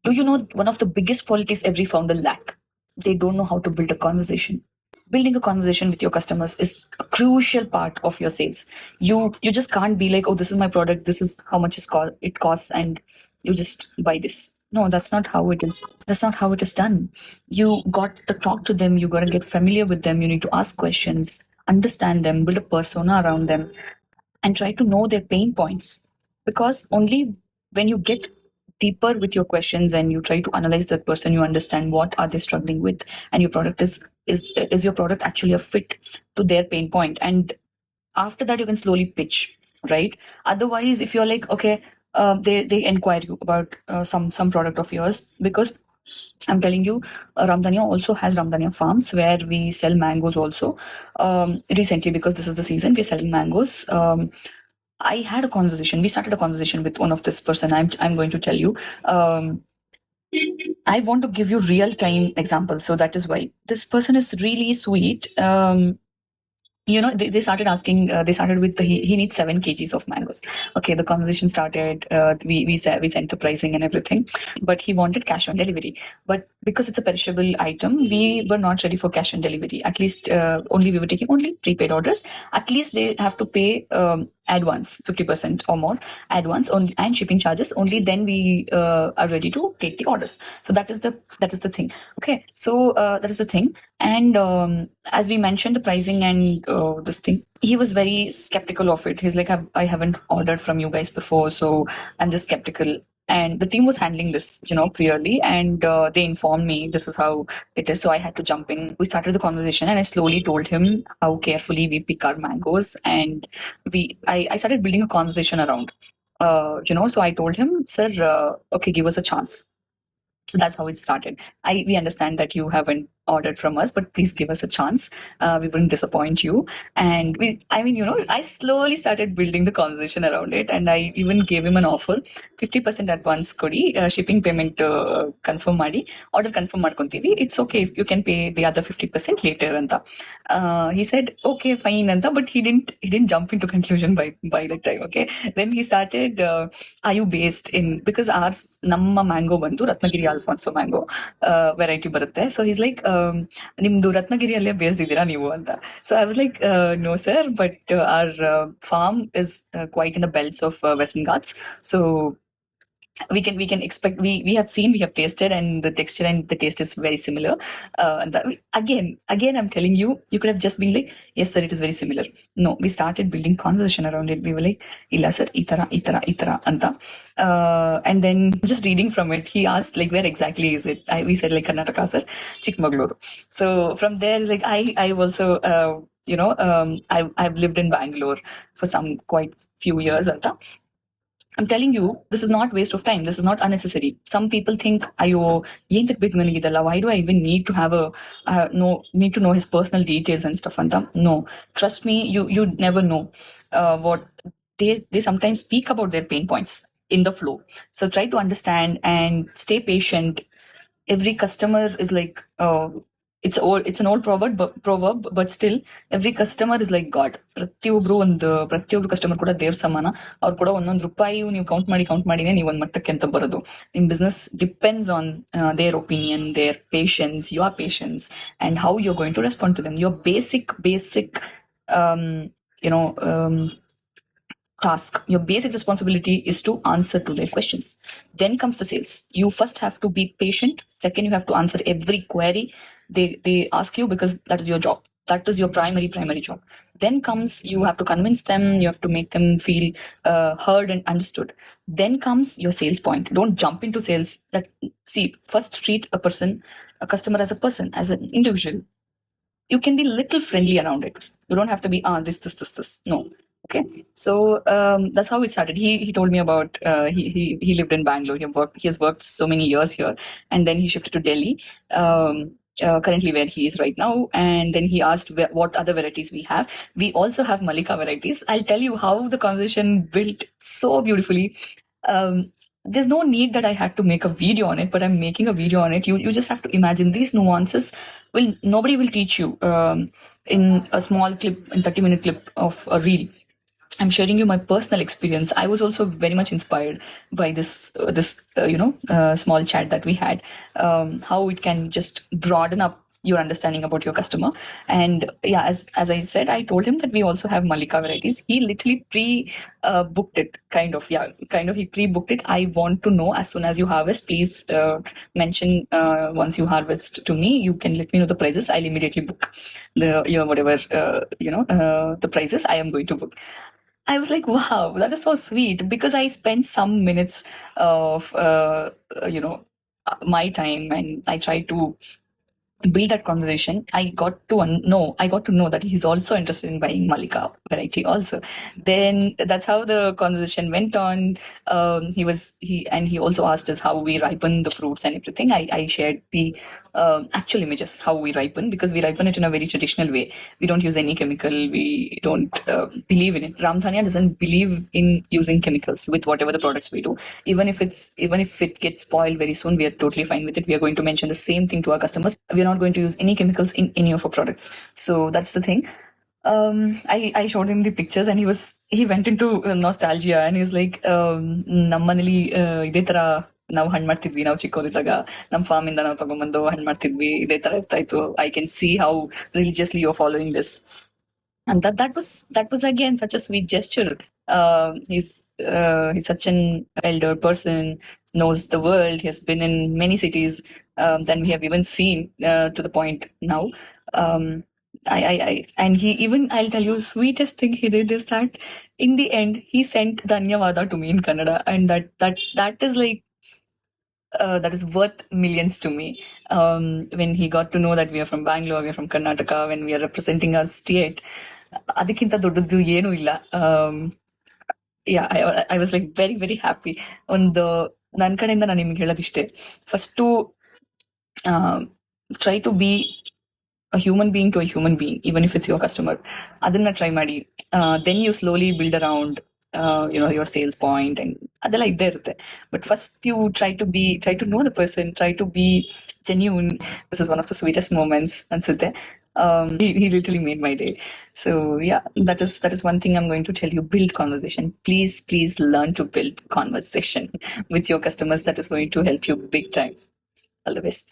Do you know one of the biggest qualities every founder lack? They don't know how to build a conversation. Building a conversation with your customers is a crucial part of your sales. You just can't be like, oh, this is my product, this is how much it costs, and you just buy this. No, that's not how it is. That's not how it is done. You got to talk to them, you got to get familiar with them, you need to ask questions, understand them, build a persona around them, and try to know their pain points. Because only when you get deeper with your questions and you try to analyze that person, you understand what are they struggling with, and your product is your product actually a fit to their pain point. And after that, you can slowly pitch, right? Otherwise, if you're like, okay, they inquire you about some product of yours, because I'm telling you, Ramdania also has Ramdania farms where we sell mangoes also. Recently, because this is the season, we're selling mangoes. I had a conversation. We started a conversation with one of this person. I'm going to tell you. I want to give you real time examples. So that is why this person is really sweet. They started asking, they started with he needs 7 kgs of mangoes. Okay, the conversation started. We sent the pricing and everything, but he wanted cash on delivery. But because it's a perishable item, we were not ready for cash on delivery. At least only we were taking only prepaid orders. At least they have to pay advance 50% or more advance and shipping charges. Only then we are ready to take the orders. So that is the thing. Okay, so that is the thing. And as we mentioned, the pricing and this thing, he was very skeptical of it. He's like, I haven't ordered from you guys before, so I'm just skeptical. And the team was handling this, clearly, and they informed me this is how it is. So I had to jump in. We started the conversation, and I slowly told him how carefully we pick our mangoes, and I started building a conversation around. So I told him, sir, okay, give us a chance. So that's how it started. We understand that you haven't ordered from us, but please give us a chance. We wouldn't disappoint you. And I slowly started building the conversation around it, and I even gave him an offer, 50% advance kodi, shipping payment confirm ಮಾಡಿ order confirm ಮಾಡ್ಕೊಂತೀವಿ. It's okay if you can pay the other 50% later ಅಂತ. He said okay fine ಅಂತ, but he didn't jump into conclusion by that time. Okay, then he started, are you based in, because ours ನಮ್ಮ mango ಬಂದು Ratnagiri Alphonso mango variety ಬರುತ್ತೆ. So is like, ನಿಮ್ದು ರತ್ನಗಿರಿಯಲ್ಲೇ based ಇದ್ದೀರಾ ನೀವು ಅಂತ. So I was like, no sir, but our farm is quite in the belts of Western Ghats. So we can expect, we have seen, we have tasted, and the texture and the taste is very similar. Again I'm telling you, you could have just been like, yes sir, it is very similar. No, we started building conversation around it. We were like, illa sir, itara anta. And then just reading from it, he asked like, where exactly is it? We said like, Karnataka sir, Chikmagaluru. So from there, like I've also I've lived in Bangalore for some quite few years anta. I'm telling you, this is not waste of time. This is not unnecessary. Some people think, ayo, yentak big nanigidalla. Why do I even need to have need to know his personal details and stuff anta? No, trust me, you never know what they sometimes speak about their pain points in the flow. So try to understand and stay patient. Every customer is like, it's an old proverb, but still every customer is like God. ಪ್ರತಿಯೊಬ್ರು customer ಕೂಡ ದೇವ್ರ ಸಮಾನ. ಅವ್ರು ಕೂಡ ಒಂದೊಂದು ರೂಪಾಯಿ ನೀವು count ಮಾಡಿನೇ ನೀವು ಒಂದ್ ಮಟ್ಟಕ್ಕೆ ಅಂತ ಬರೋದು. ನಿಮ್ business depends on their opinion, their patience, your patience, and how you are going to respond to them. Your basic task, your basic responsibility is to answer to their questions. Then comes the sales. You first have to be patient. Second, you have to answer every query they ask you, because that is your job. That is your primary job. Then comes, you have to convince them, you have to make them feel heard and understood. Then comes your sales point. Don't jump into sales. First treat a customer as a person, as an individual. You can be little friendly around it. You don't have to be this. No. Okay, so that's how it started. He told me about he lived in Bangalore. He has worked so many years here, and then he shifted to Delhi, currently where he is right now. And then he asked what other varieties we have. We also have Malika varieties. I'll tell you how the conversation built so beautifully. There's no need that I had to make a video on it, but I'm making a video on it. You just have to imagine these nuances. Nobody will teach you in a small clip, in 30-minute clip of a reel. I'm sharing you my personal experience. I was also very much inspired by this small chat that we had. How it can just broaden up your understanding about your customer. And yeah, as I said, I told him that we also have Malika varieties. He literally booked it, kind of. He pre booked it. I want to know as soon as you harvest. Please mention once you harvest to me. You can let me know the prices. I'll immediately book whatever the prices I am going to book. I was like, wow, that is so sweet, because I spent some minutes of, my time, and I tried to build that conversation. I got to know that he's also interested in buying Malika variety also. Then that's how the conversation went on. He also asked us how we ripen the fruits and everything. I shared the actual images how we ripen, because we ripen it in a very traditional way. We don't use any chemical. We don't believe in it. Ramdhanya doesn't believe in using chemicals with whatever the products we do. Even if it gets spoiled very soon, we are totally fine with it. We are going to mention the same thing to our customers. We are not going to use any chemicals in any of our products. So that's the thing. I showed him the pictures, and he went into nostalgia, and he's like, ನಮ್ಮನೇಲಿ ಇದೇ ತರ ನಾವು ಹಣ್ಣು ಮಾಡ್ತಿದ್ವಿ, ನಾವು ಚಿಕ್ಕವರಿದ್ದಾಗ ನಮ್ಮ form ಇಂದ ನಾವು ತಗೊಂಡ್ಬಂದು ಹಣ್ಣು ಮಾಡ್ತಿದ್ವಿ, ಇದೇ ತರ ಇರ್ತಾ ಇತ್ತು. I can see how religiously you're following this. And that was again such a sweet gesture. He's such an elder person, knows the world. He has been in many cities than we have even seen, to the point now. Um, and he even, I'll tell you, sweetest thing he did is that in the end he sent Dhanyavada to me in Kannada, and that is like that is worth millions to me. When he got to know that we are from Bangalore, we are from Karnataka, when we are representing our state, ಅದಕ್ಕಿಂತ ದೊಡ್ಡದು ಏನೂ ಇಲ್ಲ. I was like very very happy. ನನ್ನ ಕಡೆಯಿಂದ ನಾನು ನಿಮ್ಗೆ ಹೇಳೋದಿಷ್ಟೇ, first try to be a human being to a human being, even if it's your customer. ಅದನ್ನ ಟ್ರೈ ಮಾಡಿ. Then you slowly build around your sales point, and ಅದೆಲ್ಲ ಇದ್ದೇ ಇರುತ್ತೆ. But first you try to know the person, try to be genuine. This is one of the sweetest moments ಅನ್ಸುತ್ತೆ. He literally made my day. So yeah, that is one thing I'm going to tell you: build conversation. Please learn to build conversation with your customers. That is going to help you big time. All the best.